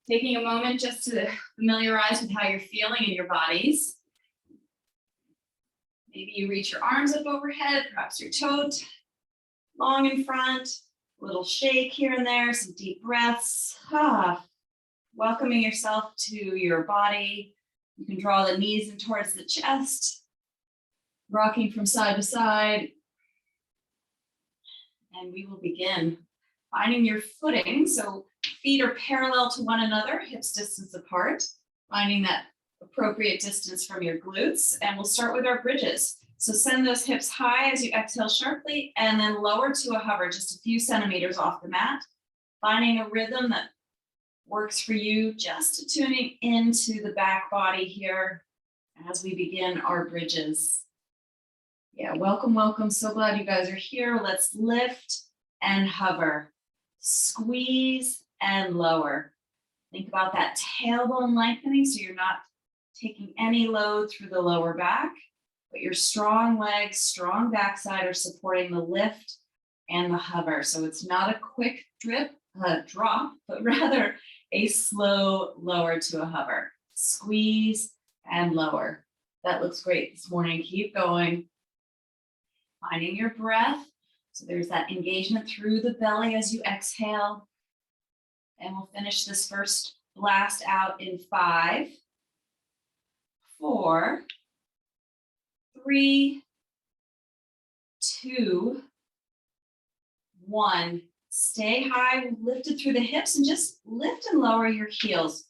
Taking a moment just to familiarize with how you're feeling in your bodies. Maybe you reach your arms up overhead, perhaps your toes long in front, a little shake here and there, some deep breaths. Welcoming yourself to your body. You can draw the knees in towards the chest, rocking from side to side. And we will begin finding your footing. So feet are parallel to one another, hips distance apart, finding that appropriate distance from your glutes. And we'll start with our bridges. So send those hips high as you exhale sharply and then lower to a hover just a few centimeters off the mat, finding a rhythm that works for you, just tuning into the back body here as we begin our bridges. Yeah, welcome, welcome. So glad you guys are here. Let's lift and hover, squeeze and lower. Think about that tailbone lengthening so you're not taking any load through the lower back, but your strong legs, strong backside are supporting the lift and the hover. So it's not a quick drop, but rather a slow lower to a hover. Squeeze and lower. That looks great this morning. Keep going. Finding your breath. So there's that engagement through the belly as you exhale. And we'll finish this first blast out in 5, 4, 3, 2, 1. Stay high, lifted through the hips, and just lift and lower your heels.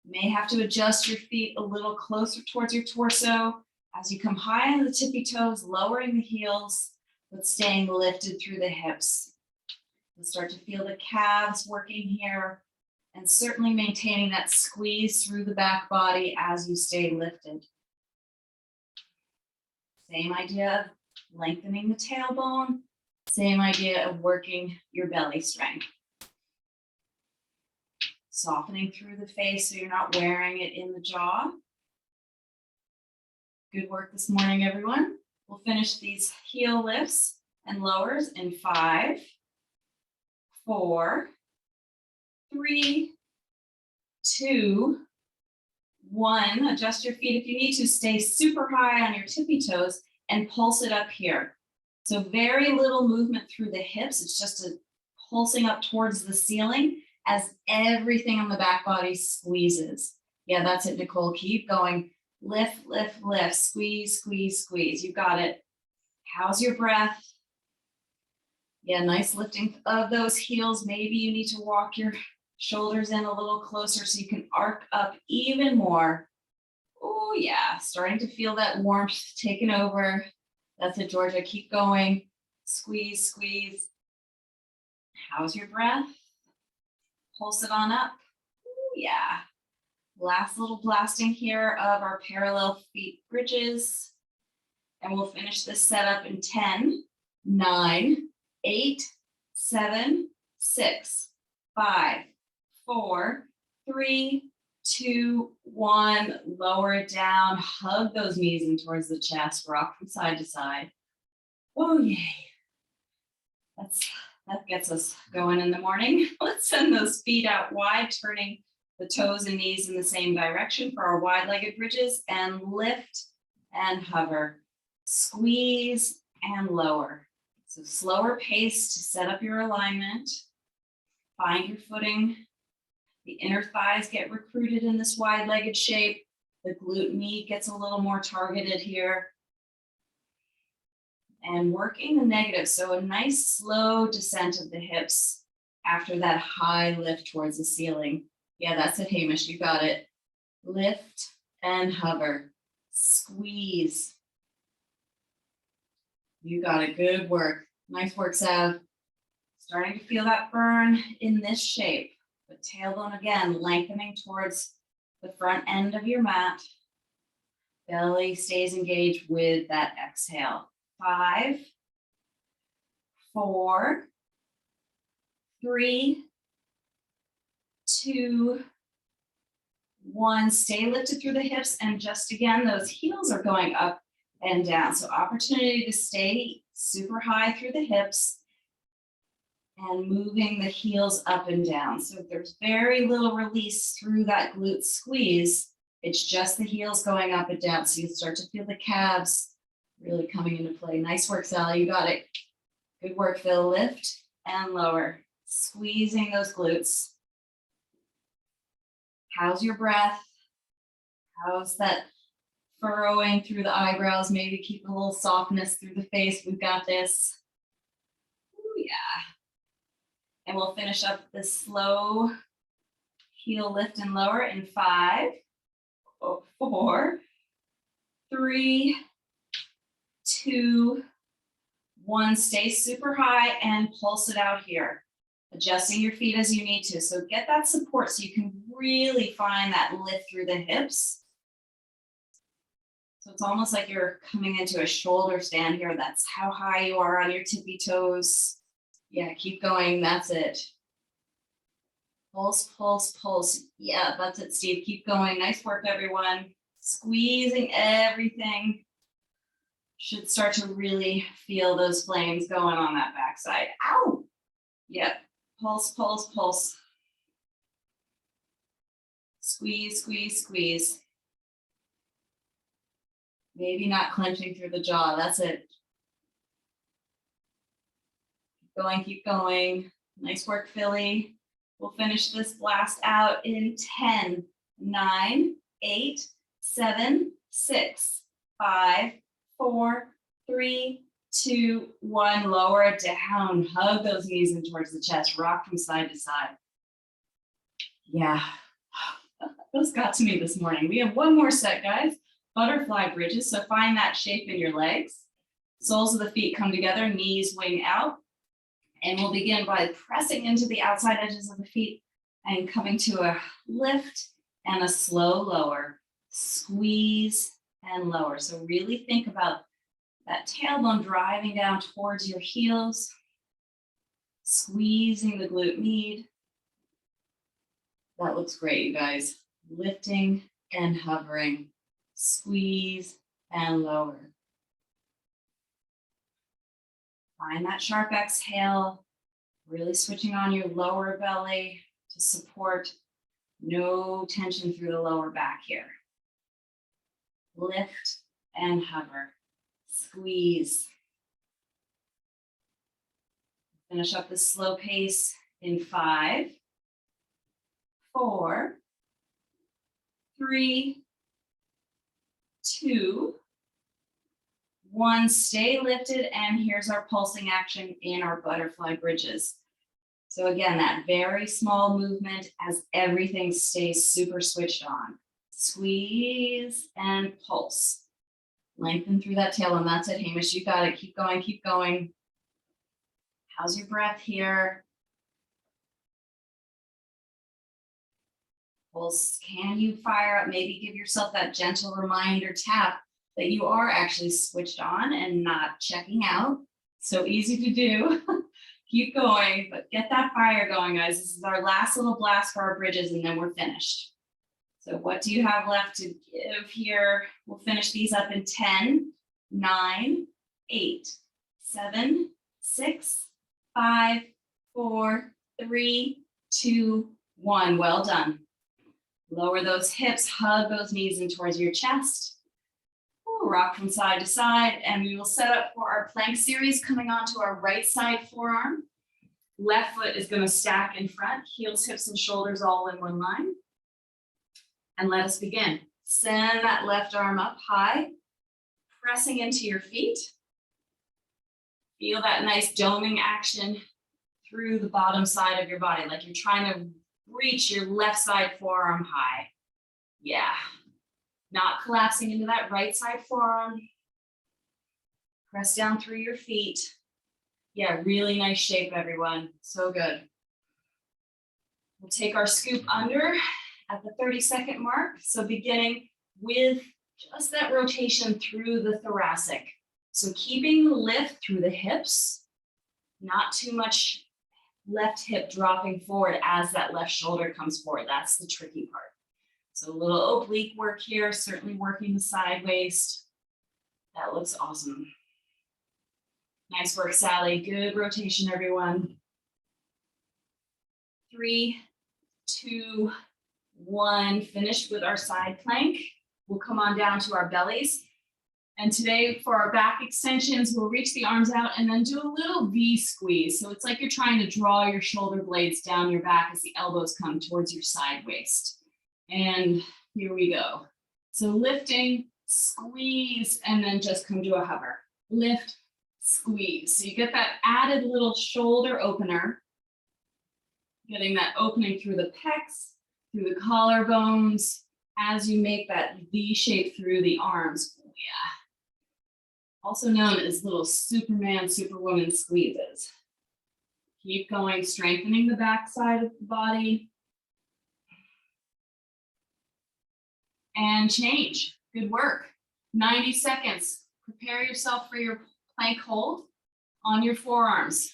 You may have to adjust your feet a little closer towards your torso as you come high on the tippy toes, lowering the heels, but staying lifted through the hips. You'll start to feel the calves working here, and certainly maintaining that squeeze through the back body as you stay lifted. Same idea of lengthening the tailbone, same idea of working your belly strength. Softening through the face so you're not wearing it in the jaw. Good work this morning, everyone. We'll finish these heel lifts and lowers in 5, 4, 3, 2, 1. Adjust your feet if you need to. Stay super high on your tippy toes and pulse it up here. So very little movement through the hips. It's just a pulsing up towards the ceiling as everything on the back body squeezes. Yeah, that's it, Nicole. Keep going. Lift, lift, lift. Squeeze, squeeze, squeeze. You got it. How's your breath? Yeah, nice lifting of those heels. Maybe you need to walk your shoulders in a little closer so you can arc up even more. Oh yeah, starting to feel that warmth taking over. That's it, Georgia. Keep going. Squeeze, squeeze. How's your breath? Pulse it on up. Ooh, yeah. Last little blasting here of our parallel feet bridges. And we'll finish this setup in 10, 9, 8, 7, 6, 5, 4, 3, 2, 1. Lower it down. Hug those knees in towards the chest. Rock from side to side. Oh, yay. That gets us going in the morning. Let's send those feet out wide, turning the toes and knees in the same direction for our wide-legged bridges, and lift and hover. Squeeze and lower. So slower pace to set up your alignment. Find your footing. The inner thighs get recruited in this wide-legged shape. The glute med gets a little more targeted here. And working the negative. So a nice slow descent of the hips after that high lift towards the ceiling. Yeah, that's it, Hamish. You got it. Lift and hover. Squeeze. You got it. Good work. Nice work, Sav. Starting to feel that burn in this shape. But tailbone again, lengthening towards the front end of your mat. Belly stays engaged with that exhale. 5, 4, 3, 2, 1. Stay lifted through the hips, and just again, those heels are going up and down. So opportunity to stay super high through the hips and moving the heels up and down. So there's very little release through that glute squeeze. It's just the heels going up and down. So you start to feel the calves really coming into play. Nice work, Sally. You got it. Good work, Phil. Lift and lower. Squeezing those glutes. How's your breath? How's that furrowing through the eyebrows? Maybe keep a little softness through the face. We've got this. Ooh, yeah. And we'll finish up this slow heel lift and lower in 5, 4, 3, 2, 1. Stay super high and pulse it out here. Adjusting your feet as you need to. So get that support so you can really find that lift through the hips. So it's almost like you're coming into a shoulder stand here. That's how high you are on your tippy toes. Yeah, keep going. That's it. Pulse, pulse, pulse. Yeah, that's it, Steve. Keep going. Nice work, everyone. Squeezing everything. Should start to really feel those flames going on that backside. Ow! Yep. Pulse, pulse, pulse. Squeeze, squeeze, squeeze. Maybe not clenching through the jaw. That's it. Keep going, keep going. Nice work, Philly. We'll finish this blast out in 10, 9, 8, 7, 6, 5, 4, 3, 2, 1. Lower it down. Hug those knees in towards the chest. Rock from side to side. Yeah, those got to me this morning. We have one more set, guys. Butterfly bridges. So find that shape in your legs. Soles of the feet come together, knees wing out. And we'll begin by pressing into the outside edges of the feet and coming to a lift and a slow lower. Squeeze and lower. So really think about that tailbone driving down towards your heels, squeezing the glute med. That looks great, you guys. Lifting and hovering, squeeze and lower. Find that sharp exhale, really switching on your lower belly to support. No tension through the lower back here. Lift and hover. Squeeze. Finish up this slow pace in 5, 4, 3, 2, 1. Stay lifted, and here's our pulsing action in our butterfly bridges. So again, that very small movement as everything stays super switched on. Squeeze and pulse. Lengthen through that tailbone. That's it, Hamish. You got it. Keep going, keep going. How's your breath here? Pulse. Can you fire up? Maybe give yourself that gentle reminder tap that you are actually switched on and not checking out. So easy to do. Keep going, but get that fire going, guys. This is our last little blast for our bridges, and then we're finished. So what do you have left to give here? We'll finish these up in 10, 9, 8, 7, 6, 5, 4, 3, 2, 1. Well done. Lower those hips, hug those knees in towards your chest. Ooh, rock from side to side, and we will set up for our plank series coming onto our right side forearm. Left foot is going to stack in front, heels, hips, and shoulders all in one line. And let us begin. Send that left arm up high, pressing into your feet. Feel that nice doming action through the bottom side of your body, like you're trying to reach your left side forearm high. Yeah. Not collapsing into that right side forearm. Press down through your feet. Yeah, really nice shape, everyone. So good. We'll take our scoop under at the 30-second mark. So beginning with just that rotation through the thoracic. So keeping the lift through the hips, not too much left hip dropping forward as that left shoulder comes forward. That's the tricky part. So a little oblique work here, certainly working the side waist. That looks awesome. Nice work, Sally. Good rotation, everyone. 3, 2, 1. Finished with our side plank. We'll come on down to our bellies. And today for our back extensions, we'll reach the arms out and then do a little V squeeze. So it's like you're trying to draw your shoulder blades down your back as the elbows come towards your side waist. And here we go. So lifting, squeeze, and then just come to a hover. Lift, squeeze. So you get that added little shoulder opener, getting that opening through the pecs, through the collarbones, as you make that V shape through the arms. Oh, yeah. Also known as little Superman, Superwoman squeezes. Keep going, strengthening the back side of the body. And change. Good work. 90 seconds. Prepare yourself for your plank hold on your forearms.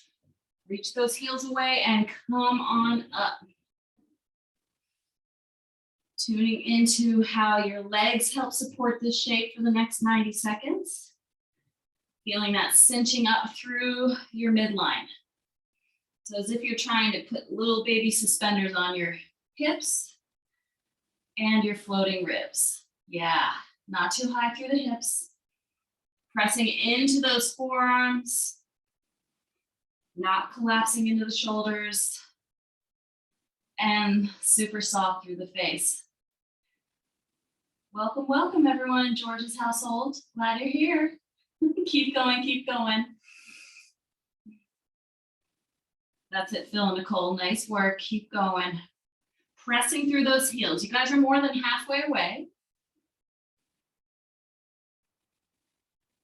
Reach those heels away and come on up. Tuning into how your legs help support this shape for the next 90 seconds. Feeling that cinching up through your midline. So as if you're trying to put little baby suspenders on your hips and your floating ribs. Yeah, not too high through the hips. Pressing into those forearms, not collapsing into the shoulders, and super soft through the face. Welcome, welcome everyone in George's household. Glad you're here. Keep going, keep going. That's it, Phil and Nicole, nice work, keep going. Pressing through those heels. You guys are more than halfway away.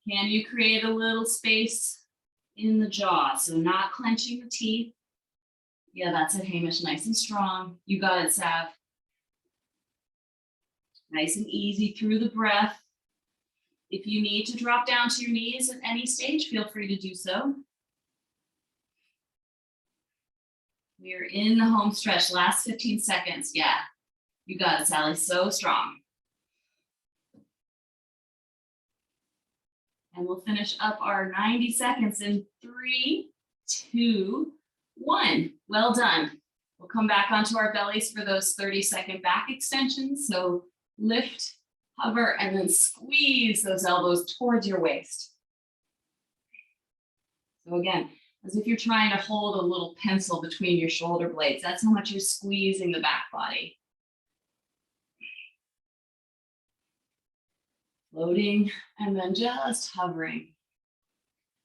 Can you create a little space in the jaw? So not clenching the teeth. Yeah, that's it, Hamish, nice and strong. You got it, Sav. Nice and easy through the breath. If you need to drop down to your knees at any stage, feel free to do so. We are in the home stretch, last 15 seconds. Yeah, you got it, Sally, so strong. And we'll finish up our 90 seconds in 3, 2, 1. Well done. We'll come back onto our bellies for those 30-second back extensions. So lift, hover, and then squeeze those elbows towards your waist. So again, as if you're trying to hold a little pencil between your shoulder blades. That's how much you're squeezing the back body. Floating and then just hovering.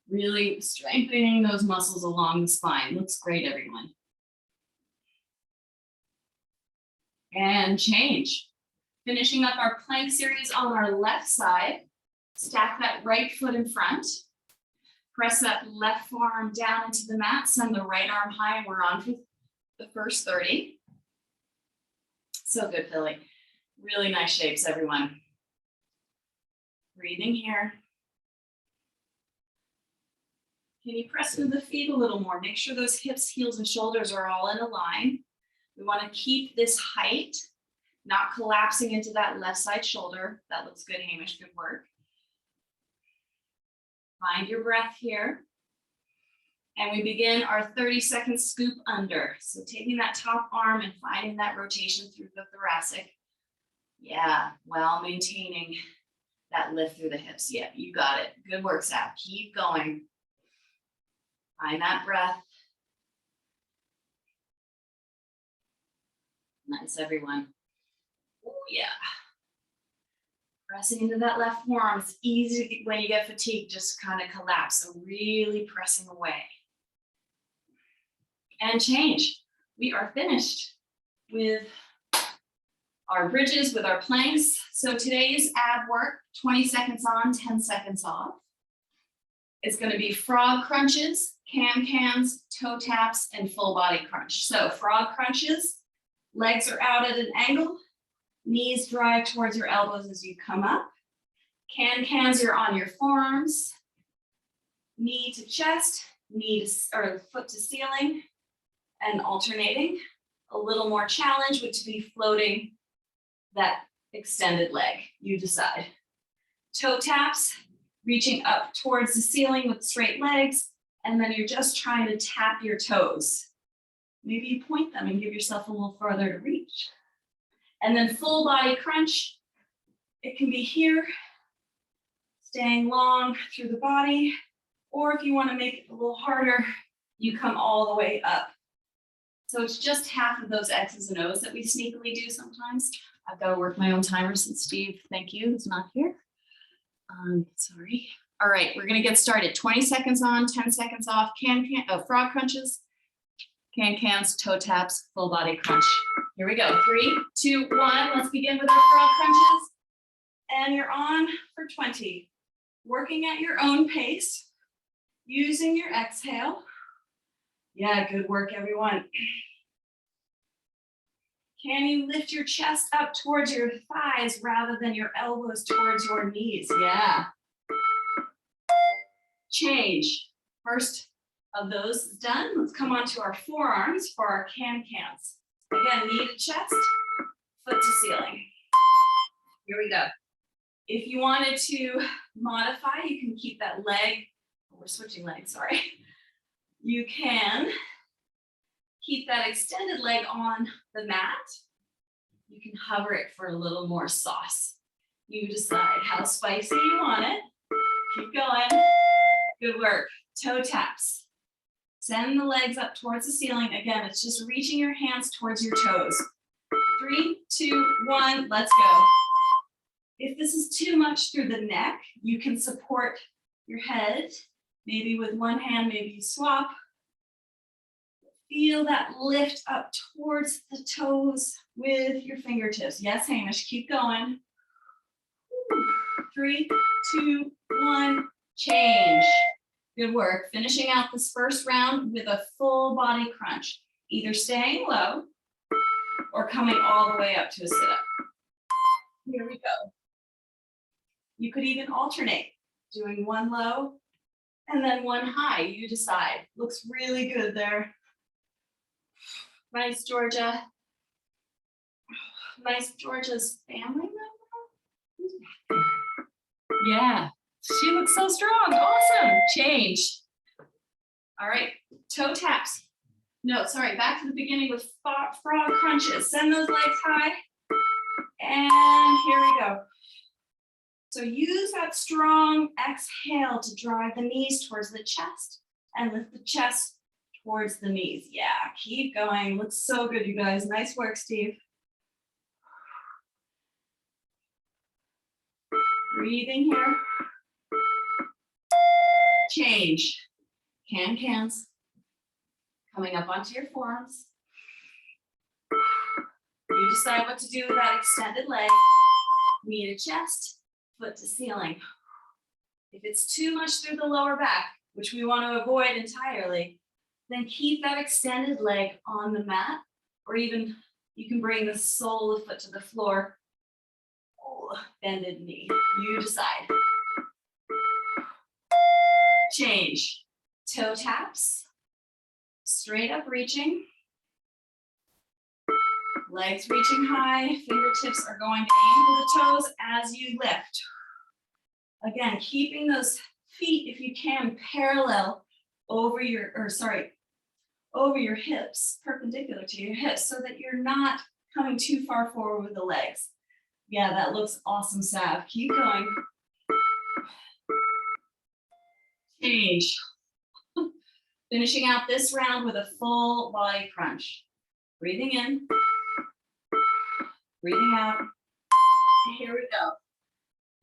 Really strengthening those muscles along the spine. Looks great, everyone. And change. Finishing up our plank series on our left side. Stack that right foot in front. Press that left forearm down into the mat. Send the right arm high, and we're on for the first 30. So good, Philly. Really nice shapes, everyone. Breathing here. Can you press through the feet a little more? Make sure those hips, heels, and shoulders are all in a line. We want to keep this height, not collapsing into that left side shoulder. That looks good, Hamish, good work. Find your breath here. And we begin our 30-second scoop under. So taking that top arm and finding that rotation through the thoracic. Yeah, while maintaining that lift through the hips. Yeah, you got it. Good work, Sap. Keep going. Find that breath. Nice, everyone. Oh, yeah. Pressing into that left forearm. It's easy when you get fatigued, just kind of collapse. So really pressing away. And change. We are finished with our bridges, with our planks. So today's ab work, 20 seconds on, 10 seconds off. It's going to be frog crunches, cams, toe taps, and full body crunch. So frog crunches, legs are out at an angle, knees drive towards your elbows as you come up. Cans, you're on your forearms, knee to chest, or foot to ceiling, and alternating. A little more challenge would be floating that extended leg. You decide. Toe taps, reaching up towards the ceiling with straight legs, and then you're just trying to tap your toes. Maybe you point them and give yourself a little farther to reach. And then full body crunch. It can be here, staying long through the body, or if you want to make it a little harder, you come all the way up. So it's just half of those X's and O's that we sneakily do sometimes. I've got to work my own timer since Steve, thank you, is not here. Sorry. All right, we're going to get started. 20 seconds on, 10 seconds off, frog crunches, can-cans, toe taps, full body crunch. Here we go. 3, 2, 1. Let's begin with our frog crunches. And you're on for 20. Working at your own pace, using your exhale. Yeah, good work, everyone. Can you lift your chest up towards your thighs rather than your elbows towards your knees? Yeah. Change. First of those is done. Let's come on to our forearms for our can-cans. Again, knee to chest, foot to ceiling. Here we go. If you wanted to modify, you can keep that leg. We're switching legs, sorry. You can keep that extended leg on the mat. You can hover it for a little more sauce. You decide how spicy you want it. Keep going. Good work. Toe taps. Send the legs up towards the ceiling. Again, it's just reaching your hands towards your toes. 3, 2, 1, let's go. If this is too much through the neck, you can support your head, maybe with one hand, maybe you swap. Feel that lift up towards the toes with your fingertips. Yes, Hamish, keep going. 3, 2, 1, change. Good work. Finishing out this first round with a full body crunch, either staying low or coming all the way up to a sit-up. Here we go. You could even alternate, doing one low and then one high. You decide. Looks really good there. Nice, Georgia. Nice, Georgia's family member. Yeah, she looks so strong. Awesome. Change. All right, toe taps. No, sorry, back to the beginning with frog crunches. Send those legs high. And here we go. So use that strong exhale to drive the knees towards the chest and lift the chest towards the knees. Yeah, keep going. Looks so good, you guys. Nice work, Steve. Breathing here. Change. Can-cans. Coming up onto your forearms. You decide what to do with that extended leg. Knee to chest, foot to ceiling. If it's too much through the lower back, which we want to avoid entirely, then keep that extended leg on the mat, or even you can bring the sole of the foot to the floor. Oh, bended knee. You decide. Change. Toe taps. Straight up reaching. Legs reaching high. Fingertips are going to aim for the toes as you lift. Again, keeping those feet, if you can, parallel over your, over your hips, perpendicular to your hips, so that you're not coming too far forward with the legs. Yeah, that looks awesome, Sav. Keep going. Change. Finishing out this round with a full body crunch. Breathing in. Breathing out. Here we go.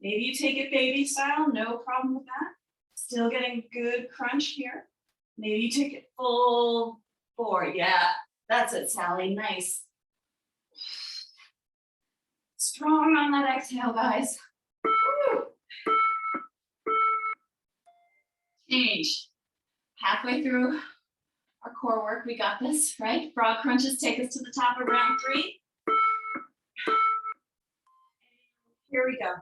Maybe you take it baby style, no problem with that. Still getting good crunch here. Maybe you take it full forward. Yeah, that's it, Sally. Nice. Strong on that exhale, guys. Woo. Change. Halfway through our core work, we got this, right? Frog crunches take us to the top of round 3. Here we go.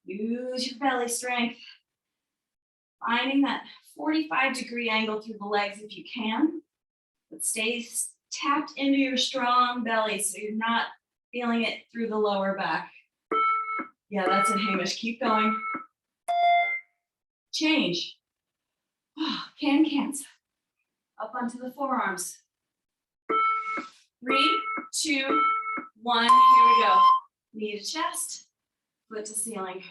Use your belly strength. Finding that 45-degree angle through the legs if you can, but stay tapped into your strong belly so you're not feeling it through the lower back. Yeah, that's it, Hamish. Keep going. Change. Oh, can-cans. Up onto the forearms. 3, 2, 1, here we go. Knee to chest, foot to ceiling.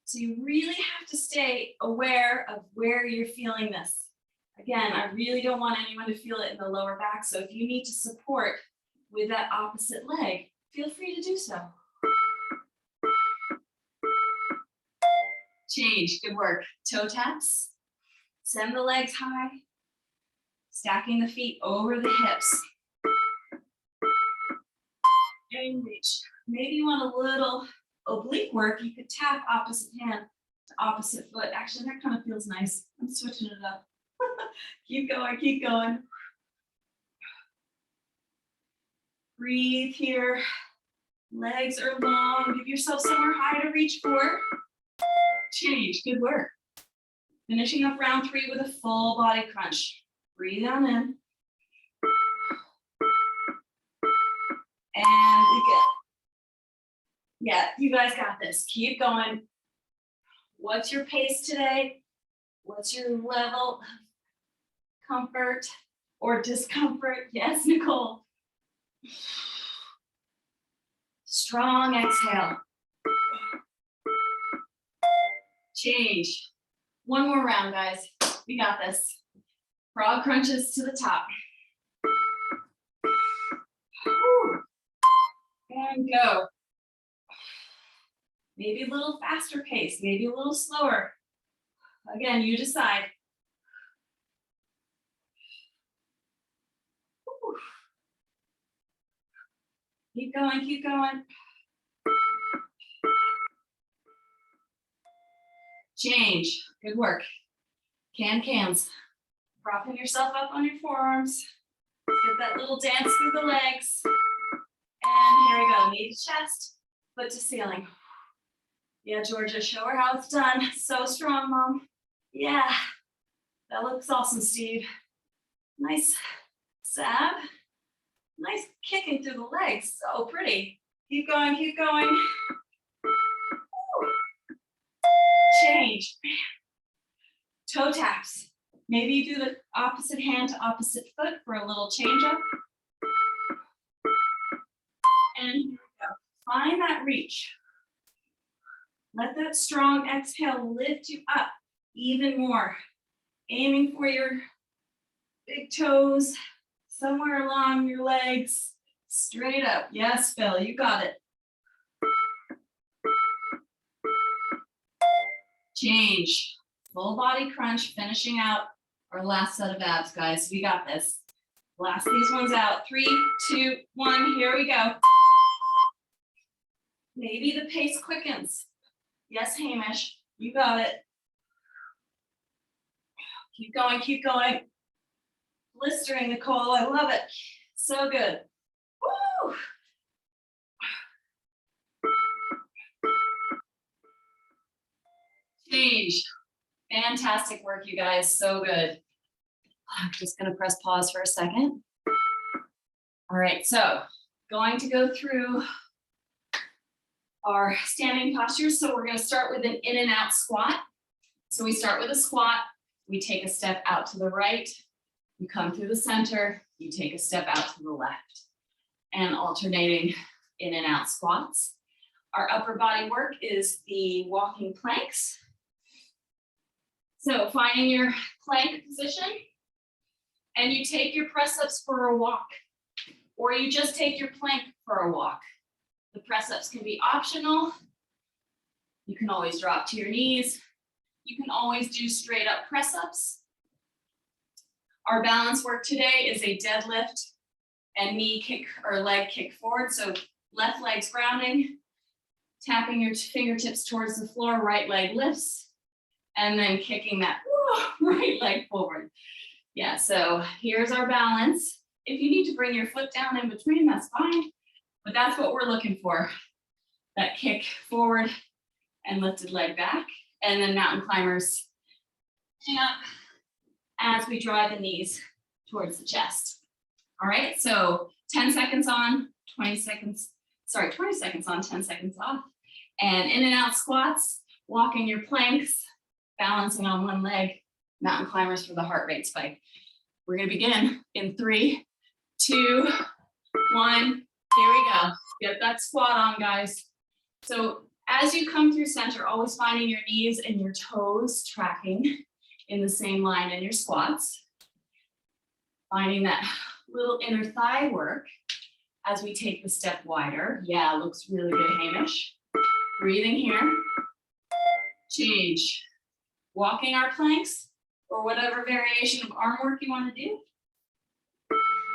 So you really have to stay aware of where you're feeling this. Again, I really don't want anyone to feel it in the lower back, so if you need to support with that opposite leg, feel free to do so. Change, good work. Toe taps, send the legs high, stacking the feet over the hips. And reach. Maybe you want a little oblique work, you could tap opposite hand to opposite foot. Actually, that kind of feels nice. I'm switching it up. Keep going, keep going. Breathe here. Legs are long. Give yourself somewhere high to reach for. Change, good work. Finishing up round 3 with a full body crunch. Breathe on in. And again. Yeah, you guys got this. Keep going. What's your pace today? What's your level of comfort or discomfort? Yes, Nicole. Strong exhale. Change. One more round, guys. We got this. Frog crunches to the top. And go. Maybe a little faster pace, maybe a little slower. Again, you decide. Keep going, keep going. Change, good work. Cans. Propping yourself up on your forearms. Get that little dance through the legs. And here we go, knee to chest, foot to ceiling. Yeah, Georgia, show her how it's done. So strong, Mom. Yeah, that looks awesome, Steve. Nice sab. Nice kicking through the legs. So pretty. Keep going, keep going. Change. Toe taps. Maybe you do the opposite hand to opposite foot for a little change up. And here we go. Find that reach. Let that strong exhale lift you up even more. Aiming for your big toes, somewhere along your legs, straight up. Yes, Phil, you got it. Change. Full body crunch, finishing out our last set of abs, guys. We got this. Blast these ones out. 3, 2, 1, here we go. Maybe the pace quickens. Yes, Hamish, you got it. Keep going, keep going. Blistering, Nicole, I love it. So good. Woo! Change. Fantastic work, you guys, so good. I'm just gonna press pause for a second. All right, so going to go through our standing postures. So we're going to start with an in and out squat. So we start with a squat, we take a step out to the right, you come through the center, you take a step out to the left, and alternating in and out squats. Our upper body work is the walking planks. So finding your plank position, and you take your press ups for a walk, or you just take your plank for a walk. The press ups can be optional. You can always drop to your knees. You can always do straight up press ups. Our balance work today is a deadlift and knee kick or leg kick forward. So left leg's grounding, tapping your fingertips towards the floor, right leg lifts, and then kicking that right leg forward. Yeah, so here's our balance. If you need to bring your foot down in between, that's fine. But that's what we're looking for. That kick forward and lifted leg back. And then mountain climbers up as we drive the knees towards the chest. All right, so 10 seconds on, 20 seconds on, 10 seconds off. And in and out squats, walking your planks, balancing on one leg, Mountain climbers for the heart rate spike. We're gonna begin in 3, 2, 1. Here we go. Get that squat on, guys. So as you come through center, always finding your knees and your toes tracking in the same line in your squats. Finding that little inner thigh work as we take the step wider. Yeah, looks really good, Hamish. Breathing here. Change. Walking our planks or whatever variation of arm work you want to do.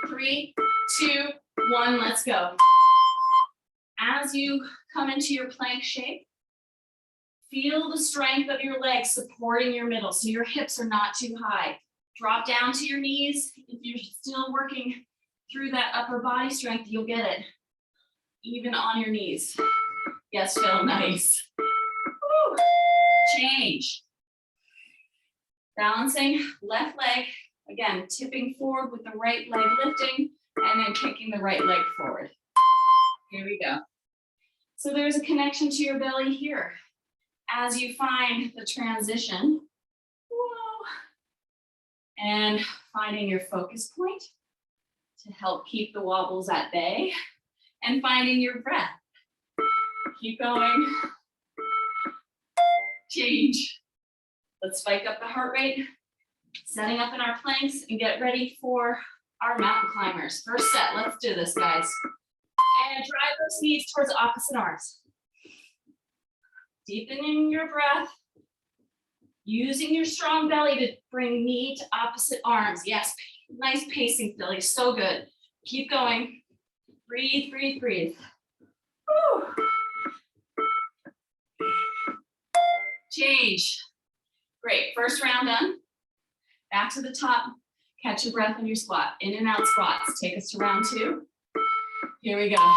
3, 2, 1, let's go. As you come into your plank shape, feel the strength of your legs supporting your middle so your hips are not too high. Drop down to your knees. If you're still working through that upper body strength, you'll get it. Even on your knees. Yes, Phil, nice. Woo. Change. Balancing left leg. Again, tipping forward with the right leg lifting and then kicking the right leg forward. Here we go. So there's a connection to your belly here. As you find the transition, whoa, and finding your focus point to help keep the wobbles at bay and finding your breath. Keep going. Change. Let's spike up the heart rate, setting up in our planks and get ready for our mountain climbers. First set, let's do this, guys. And drive those knees towards opposite arms. Deepening your breath. Using your strong belly to bring knee to opposite arms. Yes, nice pacing, Philly, so good. Keep going. Breathe, breathe, breathe. Woo. Change. Great, first round done. Back to the top. Catch your breath in your squat. In and out squats. Take us to round 2. Here we go.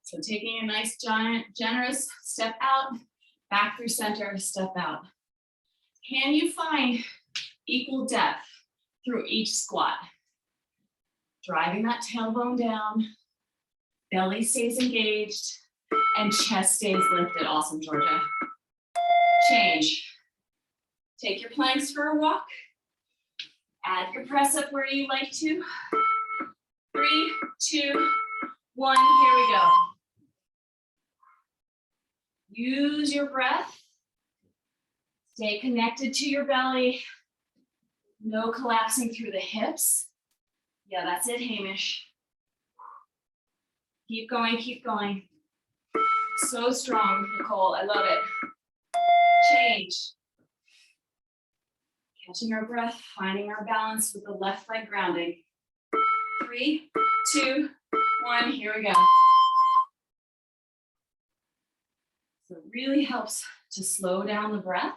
So taking a nice, giant, generous step out, back through center, step out. Can you find equal depth through each squat? Driving that tailbone down, belly stays engaged, and chest stays lifted. Awesome, Georgia. Change. Take your planks for a walk. Add your press up where you like to. 3, 2, 1, here we go. Use your breath. Stay connected to your belly. No collapsing through the hips. Yeah, that's it, Hamish. Keep going, keep going. So strong, Nicole, I love it. Change. Catching our breath, finding our balance with the left leg grounding. 3, 2, 1, here we go. So it really helps to slow down the breath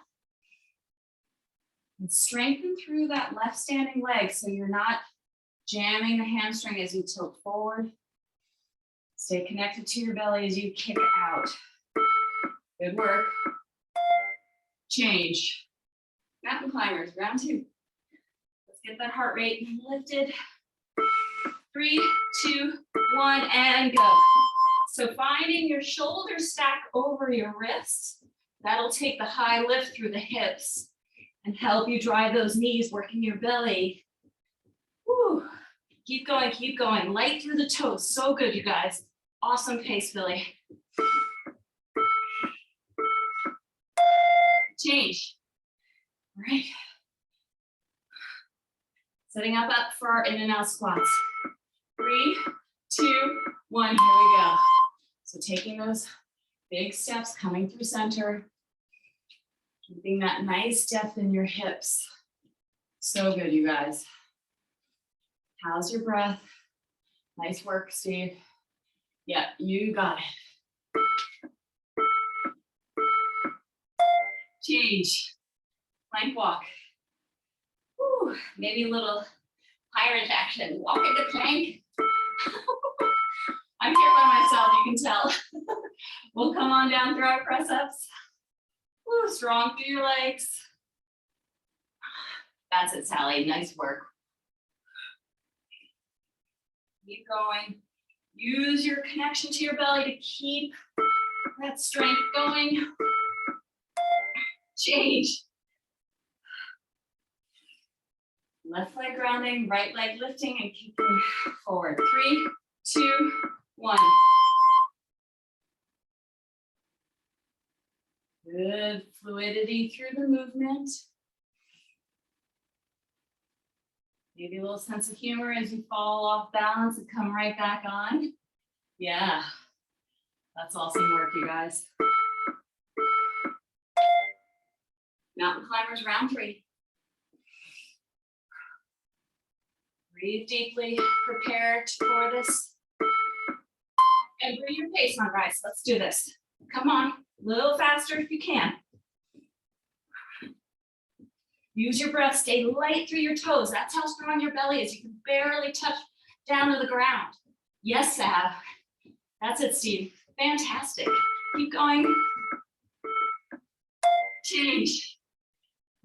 and strengthen through that left standing leg so you're not jamming the hamstring as you tilt forward. Stay connected to your belly as you kick out. Good work. Change. Mountain climbers, round 2. Let's get that heart rate lifted. 3, 2, 1, and go. So finding your shoulders stack over your wrists, that'll take the high lift through the hips and help you drive those knees, working your belly. Woo. Keep going, keep going. Light through the toes. So good, you guys. Awesome pace, Billy. Change. All right. Setting up for our in and out squats. 3, 2, 1, here we go. So taking those big steps, coming through center, keeping that nice depth in your hips. So good, you guys. How's your breath? Nice work, Steve. Yeah, you got it. Change. Plank walk. Woo, maybe a little pirate action. Walk into plank. I'm here by myself, you can tell. We'll come on down through our press ups. Woo, strong through your legs. That's it, Sally. Nice work. Keep going. Use your connection to your belly to keep that strength going. Change. Left leg grounding, right leg lifting and kicking forward. 3, 2, 1. Good fluidity through the movement. Maybe a little sense of humor as you fall off balance and come right back on. Yeah, that's awesome work, you guys. Mountain climbers, round 3. Breathe deeply, prepare for this. And bring your pace on, guys. Let's do this. Come on, a little faster if you can. Use your breath, stay light through your toes. That's how strong your belly is. You can barely touch down to the ground. Yes, Sav. That's it, Steve. Fantastic. Keep going. Change.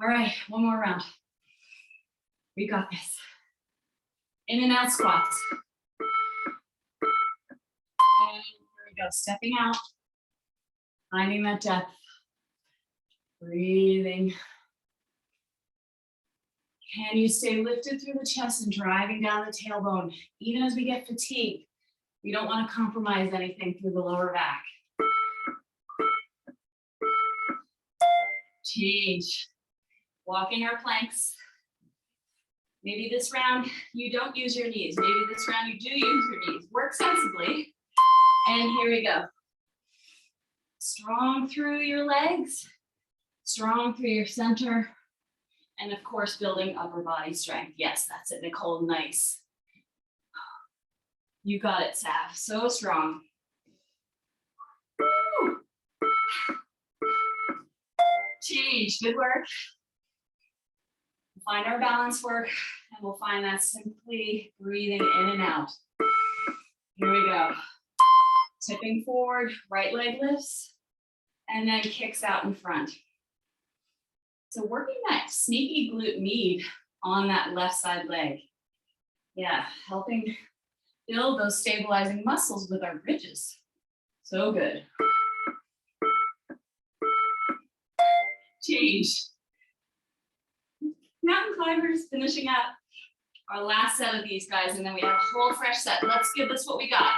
All right, one more round. We got this. In and out squats. And here we go, stepping out. Finding that depth. Breathing. Can you stay lifted through the chest and driving down the tailbone? Even as we get fatigued, we don't want to compromise anything through the lower back. Change. Walking our planks. Maybe this round you don't use your knees. Maybe this round you do use your knees. Work sensibly. And here we go. Strong through your legs. Strong through your center. And of course, building upper body strength. Yes, that's it, Nicole, nice. You got it, Sav, so strong. Woo. Change, good work. We'll find our balance work, and we'll find that simply breathing in and out. Here we go. Tipping forward, right leg lifts, and then kicks out in front. So working that sneaky glute med on that left side leg. Yeah, helping build those stabilizing muscles with our bridges. So good. Change. Mountain climbers, finishing up our last set of these guys, and then we have a whole fresh set. Let's give this what we got.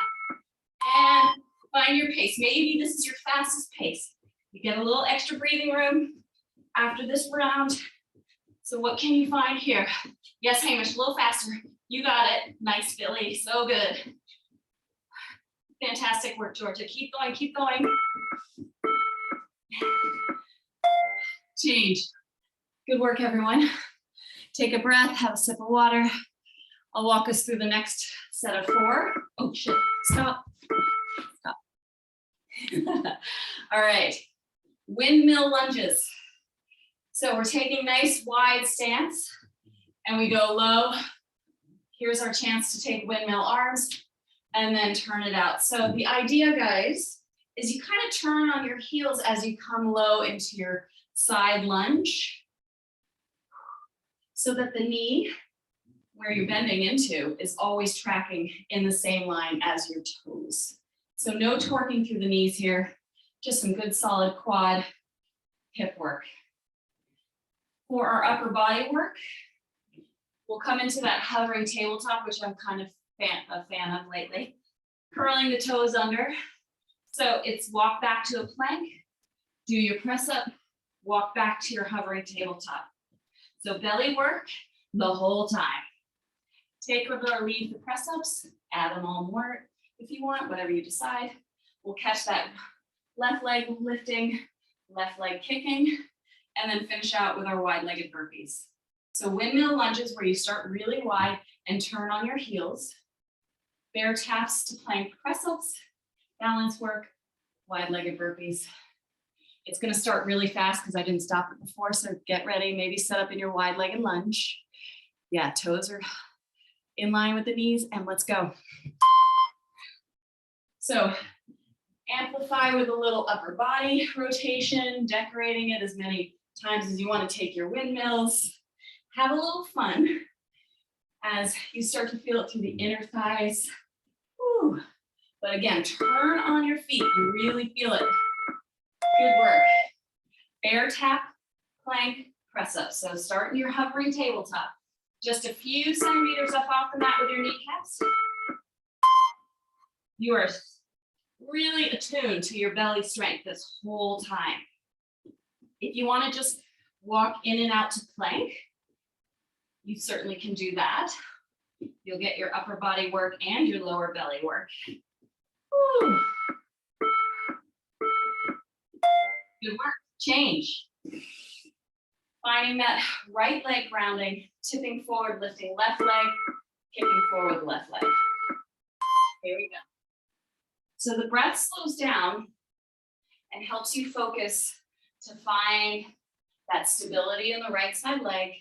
And find your pace. Maybe this is your fastest pace. You get a little extra breathing room after this round. So what can you find here? Yes, Hamish, a little faster. You got it. Nice, Billy. So good. Fantastic work, Georgia. Keep going, keep going. Change. Good work, everyone. Take a breath, have a sip of water. I'll walk us through the next set of 4. Oh, shit. Stop. Stop. All right. Windmill lunges. So we're taking nice wide stance and we go low. Here's our chance to take windmill arms and then turn it out. So the idea, guys, is you kind of turn on your heels as you come low into your side lunge so that the knee, where you're bending into, is always tracking in the same line as your toes. So no torquing through the knees here, just some good solid quad hip work. For our upper body work, we'll come into that hovering tabletop, which I'm kind of a fan of lately. Curling the toes under. So it's walk back to a plank, do your press up, walk back to your hovering tabletop. So belly work the whole time. Take or leave the press ups, add them all more if you want, whatever you decide. We'll catch that left leg lifting, left leg kicking, and then finish out with our wide-legged burpees. So windmill lunges where you start really wide and turn on your heels. Bear taps to plank press-ups, balance work, wide-legged burpees. It's gonna start really fast because I didn't stop it before, so get ready, maybe set up in your wide-legged lunge. Yeah, toes are in line with the knees, and let's go. So amplify with a little upper body rotation, decorating it as many times as you want to take your windmills. Have a little fun as you start to feel it through the inner thighs. Woo. But again, turn on your feet. You really feel it. Good work. Bear tap, plank, press up. So start in your hovering tabletop. Just a few centimeters up off the mat with your kneecaps. You are really attuned to your belly strength this whole time. If you want to just walk in and out to plank, you certainly can do that. You'll get your upper body work and your lower belly work. Woo. Good work. Change. Finding that right leg grounding, tipping forward, lifting left leg, kicking forward left leg. Here we go. So the breath slows down and helps you focus to find that stability in the right side leg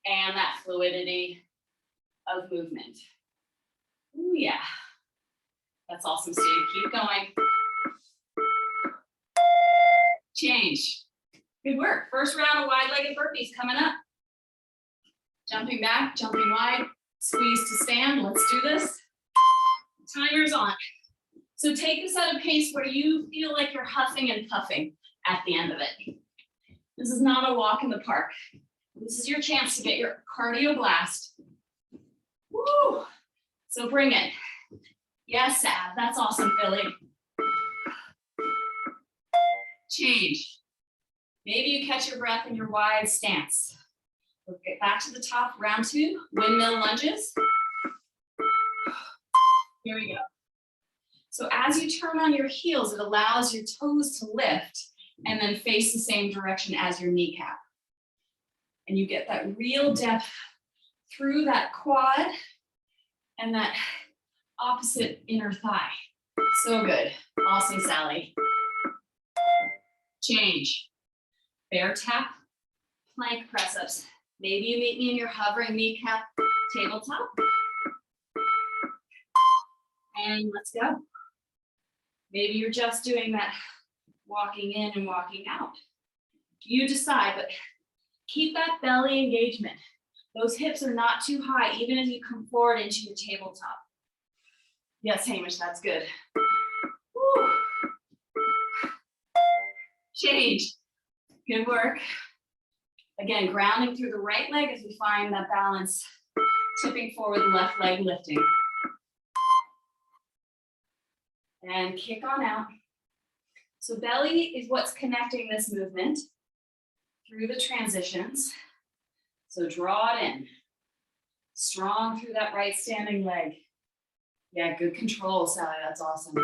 and that fluidity of movement. Ooh, yeah. That's awesome, Steve. Keep going. Change. Good work. First round of wide-legged burpees coming up. Jumping back, jumping wide, squeeze to stand. Let's do this. Timer's on. So take this at a pace where you feel like you're huffing and puffing at the end of it. This is not a walk in the park. This is your chance to get your cardio blast. Woo! So bring it. Yes, Ab. That's awesome, Philly. Change. Maybe you catch your breath in your wide stance. We'll get back to the top, round 2, windmill lunges. Here we go. So as you turn on your heels, it allows your toes to lift and then face the same direction as your kneecap. And you get that real depth through that quad and that opposite inner thigh. So good. Awesome, Sally. Change. Bear tap, plank press-ups. Maybe you meet me in your hovering kneecap tabletop. And let's go. Maybe you're just doing that walking in and walking out. You decide, but keep that belly engagement. Those hips are not too high, even as you come forward into your tabletop. Yes, Hamish, that's good. Woo. Change. Good work. Again, grounding through the right leg as we find that balance, tipping forward, the left leg lifting. And kick on out. So belly is what's connecting this movement through the transitions. So draw it in. Strong through that right standing leg. Yeah, good control, Sally. That's awesome.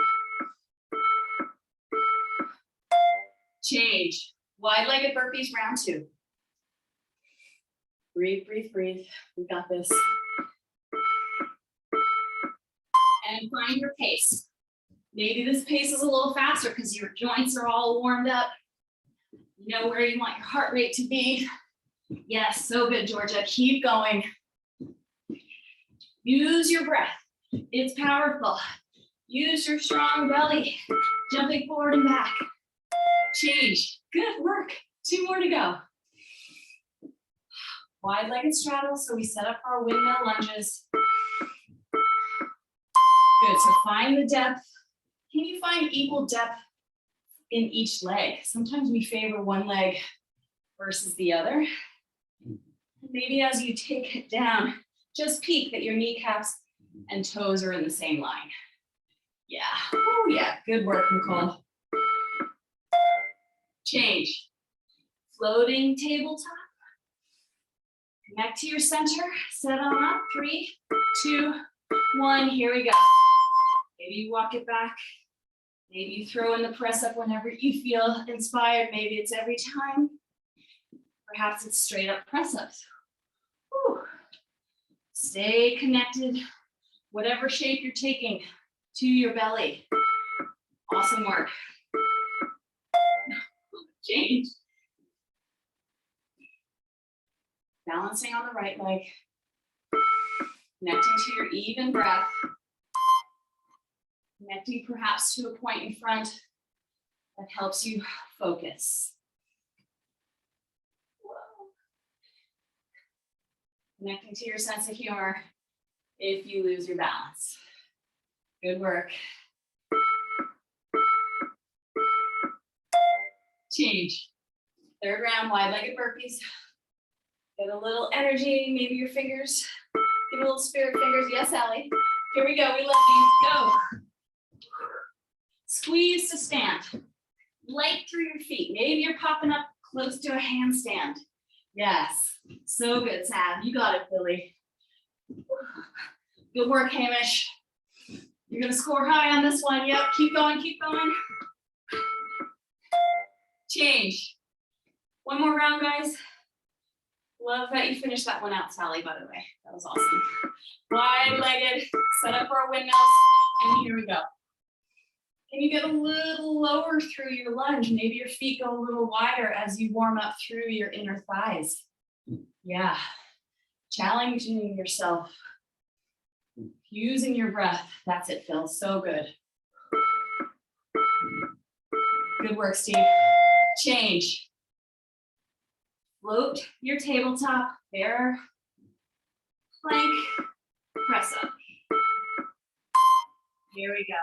Change. Wide-legged burpees, round 2. Breathe, breathe, breathe. We got this. And find your pace. Maybe this pace is a little faster because your joints are all warmed up. You know where you want your heart rate to be. Yes, so good, Georgia. Keep going. Use your breath. It's powerful. Use your strong belly. Jumping forward and back. Change. Good work. 2 more to go. Wide-legged straddle. So we set up our windmill lunges. Good. So find the depth. Can you find equal depth in each leg? Sometimes we favor one leg versus the other. Maybe as you take it down, just peek that your kneecaps and toes are in the same line. Yeah. Oh, yeah. Good work, Nicole. Change. Floating tabletop. Connect to your center. Set on up. 3, 2, 1. Here we go. Maybe you walk it back. Maybe you throw in the press up whenever you feel inspired. Maybe it's every time. Perhaps it's straight up press ups. Whew. Stay connected, whatever shape you're taking, to your belly. Awesome work. Change. Balancing on the right leg. Connecting to your even breath. Connecting perhaps to a point in front that helps you focus. Whoa. Connecting to your sense of humor if you lose your balance. Good work. Change. 3rd round, wide-legged burpees. Get a little energy, maybe your fingers, give a little spirit fingers. Yes, Allie. Here we go, we love these, go. Squeeze to stand. Light through your feet. Maybe you're popping up close to a handstand. Yes, so good, Sav. You got it, Billy. Good work, Hamish. You're gonna score high on this one. Yep, keep going, keep going. Change. One more round, guys. Love that you finished that one out, Sally, by the way. That was awesome. Wide-legged, set up our windmills, and here we go. Can you get a little lower through your lunge? Maybe your feet go a little wider as you warm up through your inner thighs. Yeah, challenging yourself. Using your breath. That's it, Phil, so good. Good work, Steve. Change. Float your tabletop, bear, plank, press up. Here we go.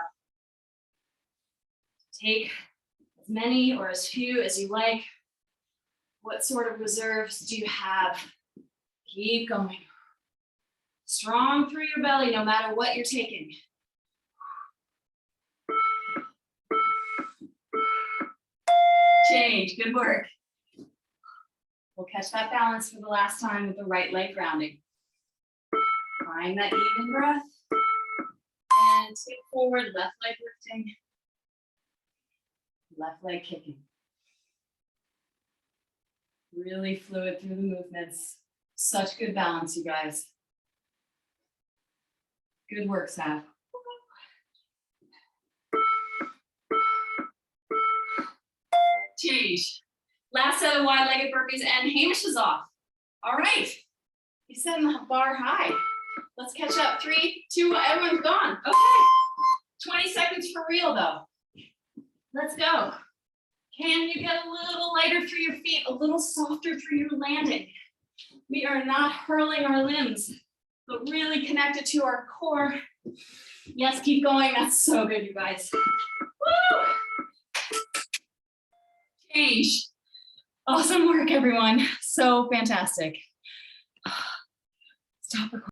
Take as many or as few as you like. What sort of reserves do you have? Keep going. Strong through your belly, no matter what you're taking. Change, good work. We'll catch that balance for the last time with the right leg grounding. Find that even breath. And tip forward, left leg lifting. Left leg kicking. Really fluid through the movements. Such good balance, you guys. Good work, Sav. Change. Last set of wide-legged burpees, and Hamish is off. All right. He's setting the bar high. Let's catch up. 3, 2, everyone's gone. Okay. 20 seconds for real, though. Let's go. Can you get a little lighter through your feet, a little softer through your landing? We are not hurling our limbs, but really connected to our core. Yes, keep going. That's so good, you guys. Woo! Change. Awesome work, everyone. So fantastic. Stop recording.